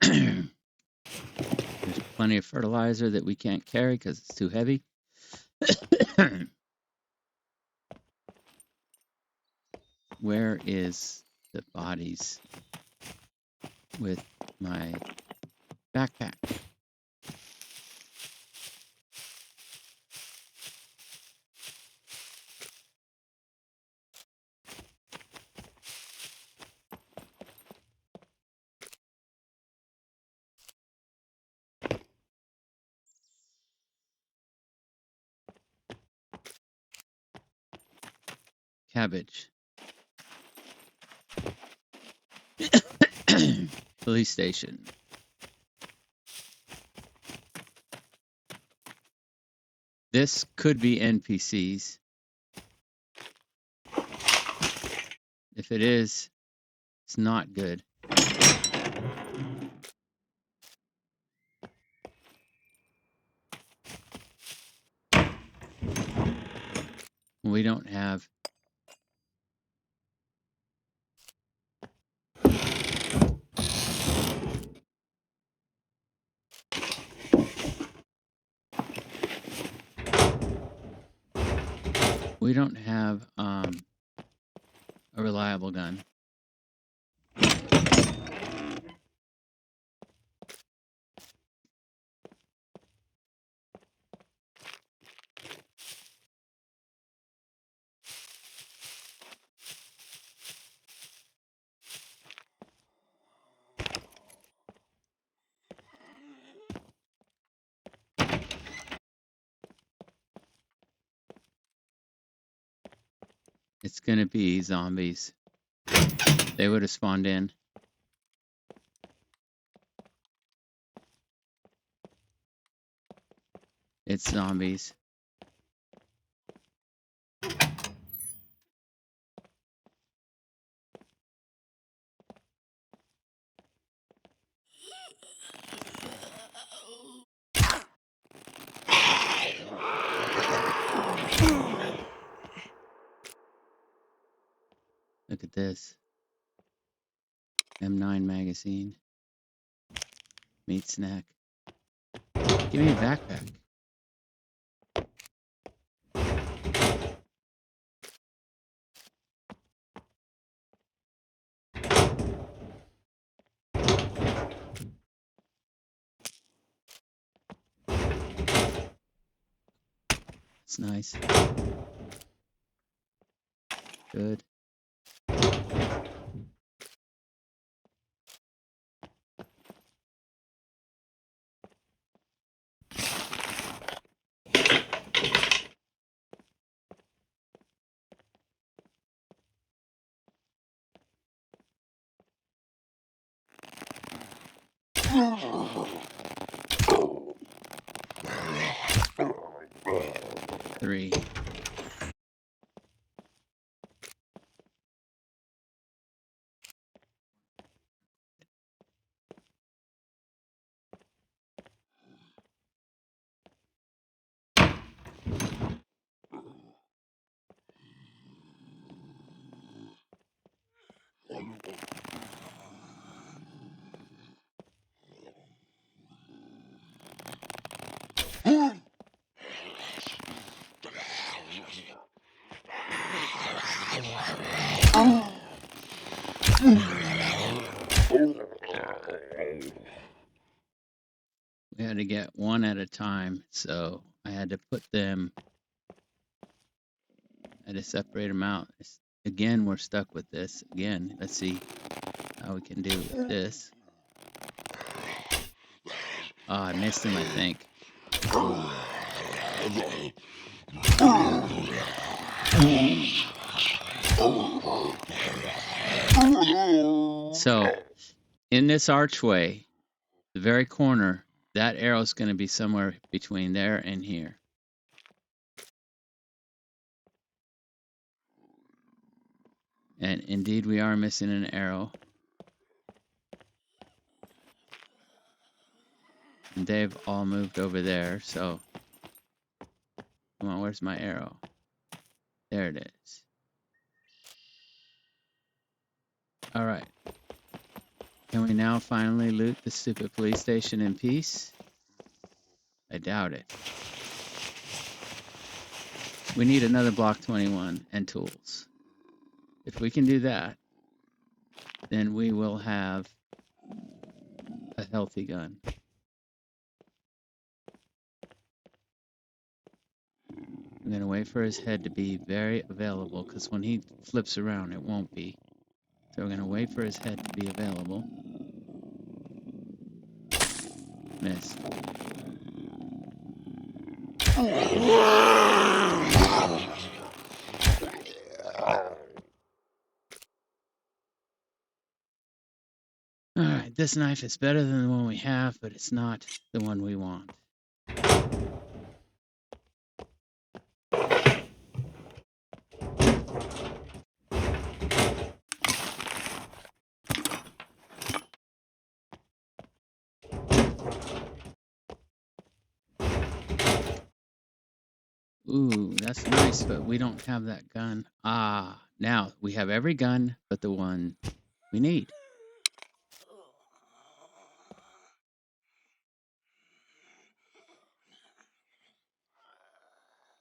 There's plenty of fertilizer that we can't carry because it's too heavy. Where is the bodies with my backpack? Cabbage. Police station. This could be NPCs. If it is, it's not good. We don't have a reliable gun. It's going to be zombies. They would have spawned in. It's zombies. Look at this. M9 magazine. Meat snack. Give me a backpack. It's nice. Good. Three. We had to get one at a time, so I had to put them, I had to separate them out. Again, we're stuck with this. Again, let's see how we can do with this. Oh, I missed him, I think. So, in this archway, the very corner, that arrow is going to be somewhere between there and here. And indeed, we are missing an arrow. And they've all moved over there, so... Come on, where's my arrow? There it is. Alright. Can we now finally loot the stupid police station in peace? I doubt it. We need another Block 21 and tools. If we can do that, then we will have a healthy gun. I'm going to wait for his head to be very available, because when he flips around, it won't be. So we're going to wait for his head to be available. Miss. Alright, this knife is better than the one we have, but it's not the one we want. Ooh, that's nice, but we don't have that gun. Ah, now we have every gun but the one we need.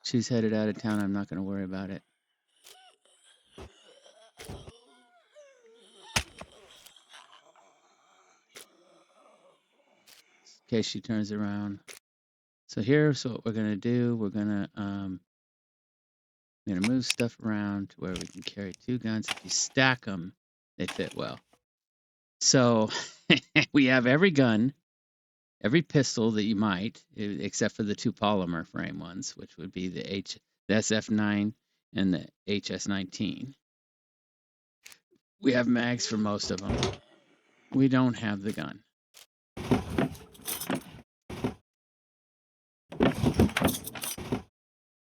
She's headed out of town. I'm not going to worry about it. In case she turns around. So here's what we're going to do. We're going to move stuff around to where we can carry two guns. If you stack them, they fit well. So we have every gun, every pistol that you might, except for the two polymer frame ones, which would be the SF9 and the HS19. We have mags for most of them. We don't have the gun.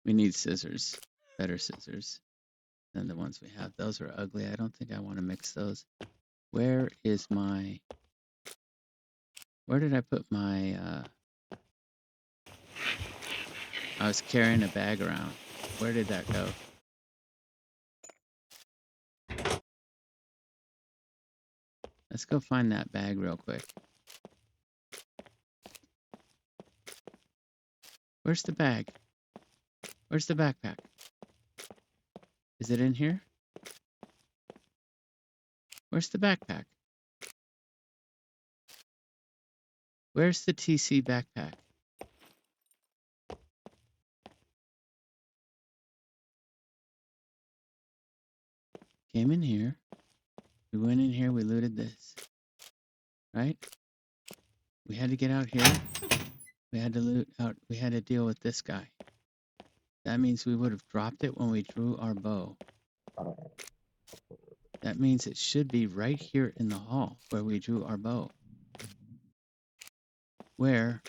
We need scissors, better scissors than the ones we have. Those are ugly. I don't think I want to mix those. Where did I put my, I was carrying a bag around. Where did that go? Let's go find that bag real quick. Where's the bag? Where's the backpack? Is it in here? Where's the backpack? Where's the TC backpack? Came in here. We went in here, we looted this. Right? We had to get out here. We had to loot out, we had to deal with this guy. That means we would have dropped it when we drew our bow. That means it should be right here in the hall where we drew our bow. Where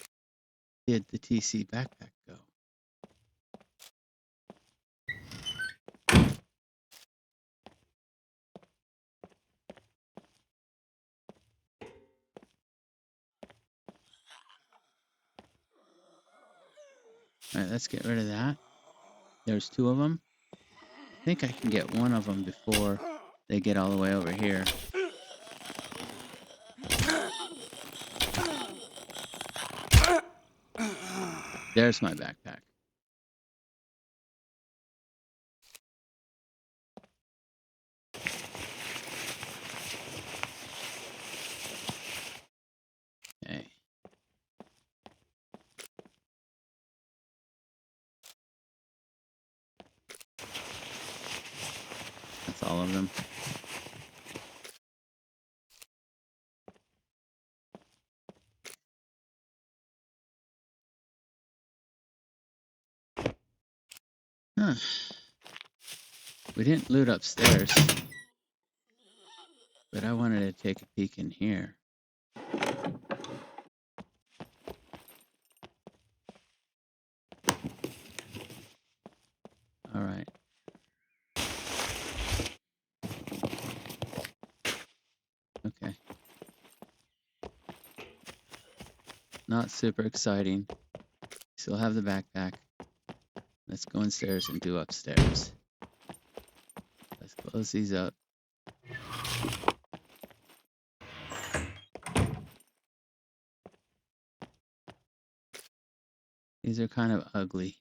did the TC backpack go? All right, let's get rid of that. There's two of them. I think I can get one of them before they get all the way over here. There's my backpack. Okay. That's all of them. Huh. We didn't loot upstairs, but I wanted to take a peek in here. All right. Okay. Not super exciting. Still have the backpack. Let's go downstairs and do upstairs. Let's close these up. These are kind of ugly.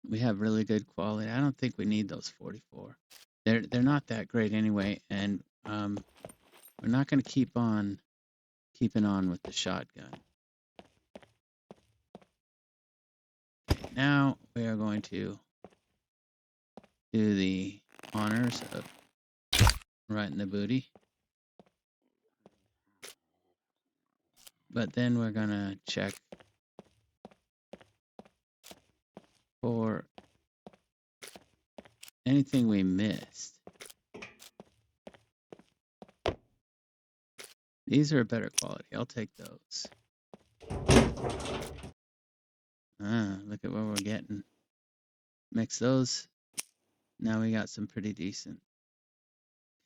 We have really good quality. I don't think we need those 44. They're not that great anyway, and we're not going to keep on keeping on with the shotgun. Okay, now we are going to do the honors of right in the booty. But then we're going to check for anything we missed. These are better quality. I'll take those. Look at what we're getting. Mix those. Now we got some pretty decent.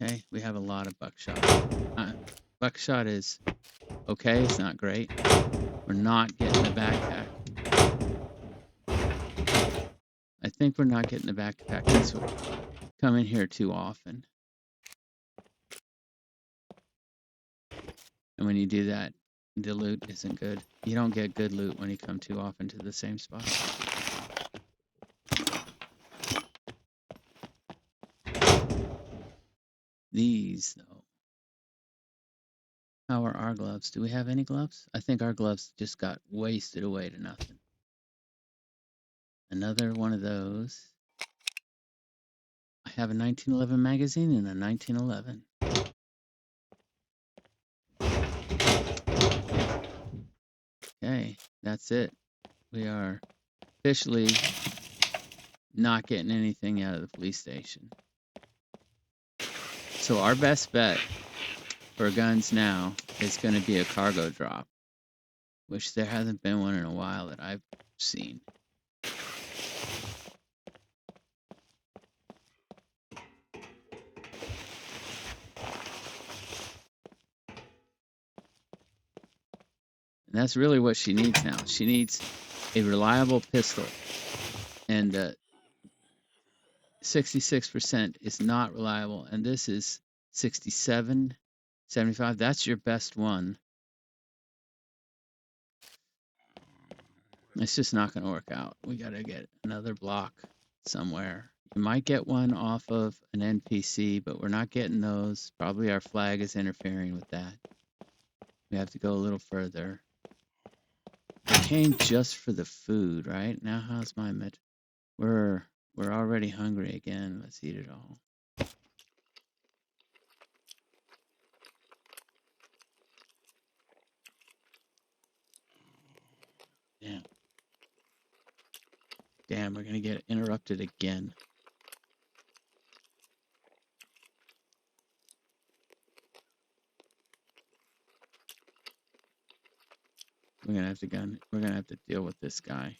Okay, we have a lot of buckshot. Buckshot is okay, it's not great. We're not getting the backpack. I think we're not getting the backpack because we come in here too often. And when you do that, the loot isn't good. You don't get good loot when you come too often to the same spot. These, though. How are our gloves? Do we have any gloves? I think our gloves just got wasted away to nothing. Another one of those. I have a 1911 magazine and a 1911. Okay, that's it. We are officially not getting anything out of the police station. So our best bet for guns now is going to be a cargo drop, which there hasn't been one in a while that I've seen. And that's really what she needs now. She needs a reliable pistol. And 66% is not reliable. And this is 67, 75. That's your best one. It's just not going to work out. We got to get another block somewhere. You might get one off of an NPC, but we're not getting those. Probably our flag is interfering with that. We have to go a little further. I came just for the food, right? Now how's my med? We're already hungry again. Let's eat it all. Damn. Damn, we're gonna get interrupted again. We're gonna have to deal with this guy.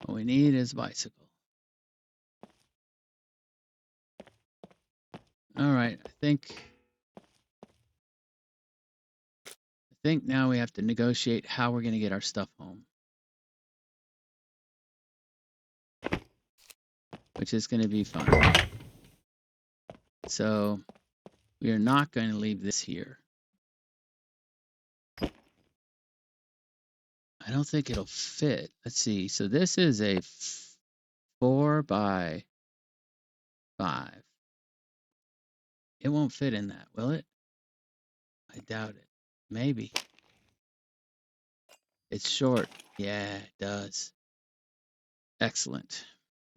What we need is a bicycle. All right, I think now we have to negotiate how we're gonna get our stuff home, which is gonna be fun. So we are not going to leave this here. I don't think it'll fit. Let's see. So this is a 4 by 5. It won't fit in that, will it? I doubt it. Maybe. It's short. Yeah, it does. Excellent.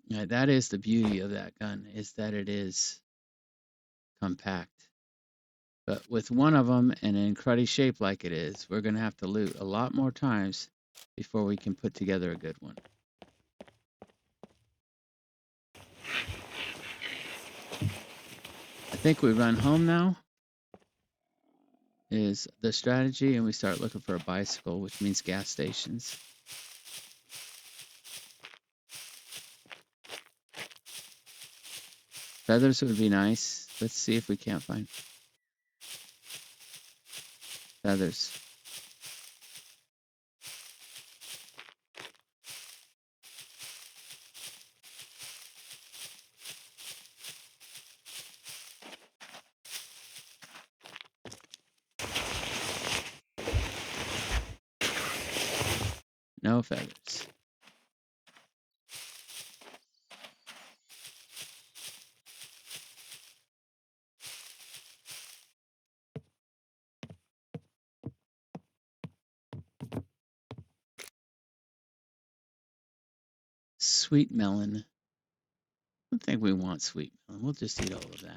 Now, that is the beauty of that gun, is that it is compact. But with one of them and in cruddy shape like it is, we're going to have to loot a lot more times before we can put together a good one. I think we run home now is the strategy, and we start looking for a bicycle, which means gas stations. Feathers would be nice. Let's see if we can't find feathers. No feathers. Sweet melon. I don't think we want sweet melon. We'll just eat all of that.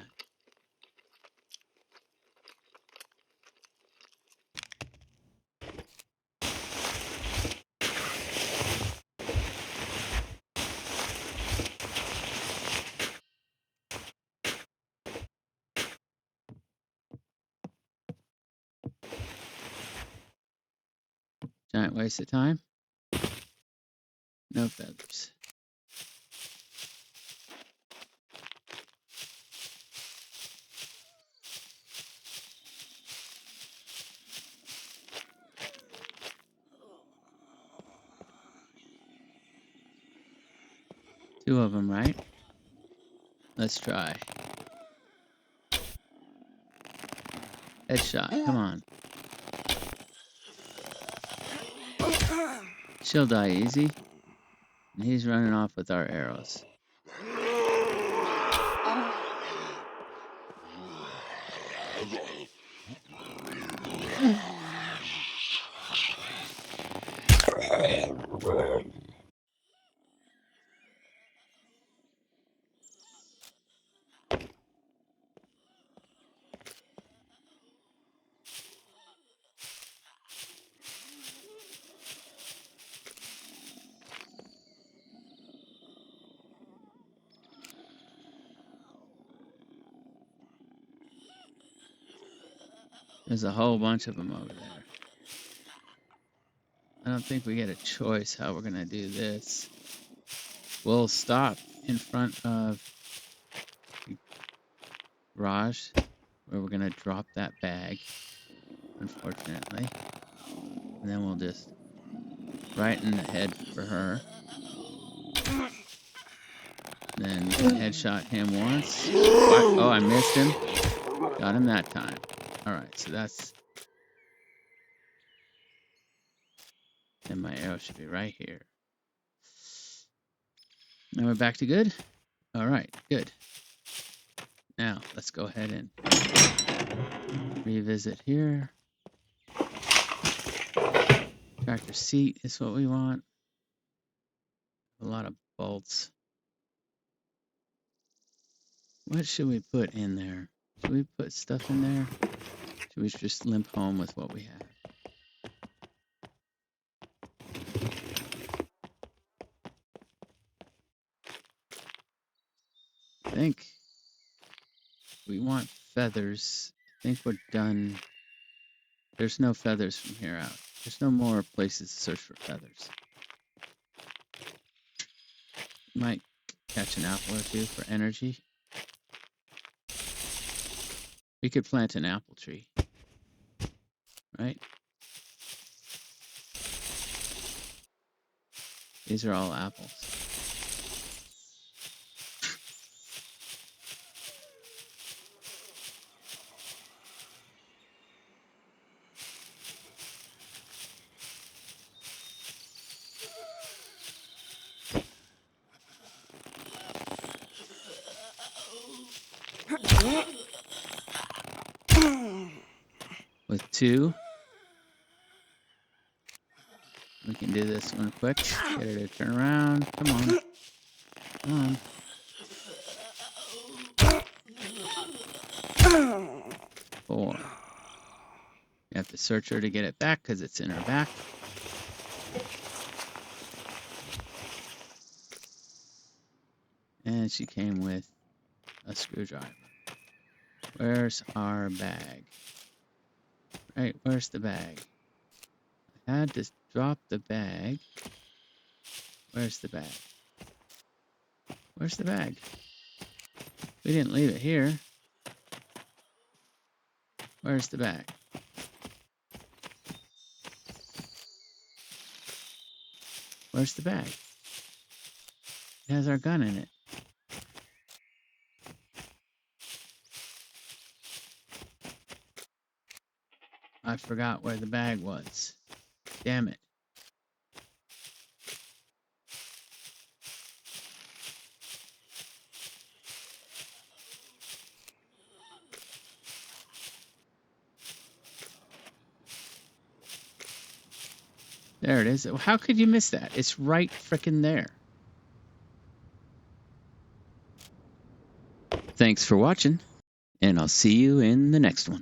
Giant waste of time. No feathers. Two of them, right? Let's try. Headshot, come on. She'll die easy. And he's running off with our arrows. There's a whole bunch of them over there. I don't think we get a choice how we're going to do this. We'll stop in front of the garage where we're going to drop that bag, unfortunately. And then we'll just right in the head for her. Then we can headshot him once. Oh, I missed him. Got him that time. Alright, so that's... And my arrow should be right here. Now we're back to good? Alright, good. Now, let's go ahead and revisit here. Tractor seat is what we want. A lot of bolts. What should we put in there? Should we put stuff in there? Should we just limp home with what we have? I think we want feathers. I think we're done. There's no feathers from here out. There's no more places to search for feathers. Might catch an apple or two for energy. We could plant an apple tree, right? These are all apples. With 2, we can do this one quick. Get her to turn around. Come on. Come on. 4. You have to search her to get it back because it's in her back. And she came with a screwdriver. Where's our bag? Right, where's the bag? I had to drop the bag. Where's the bag? Where's the bag? We didn't leave it here. Where's the bag? Where's the bag? It has our gun in it. I forgot where the bag was. Damn it. There it is. How could you miss that? It's right frickin' there. Thanks for watching, and I'll see you in the next one.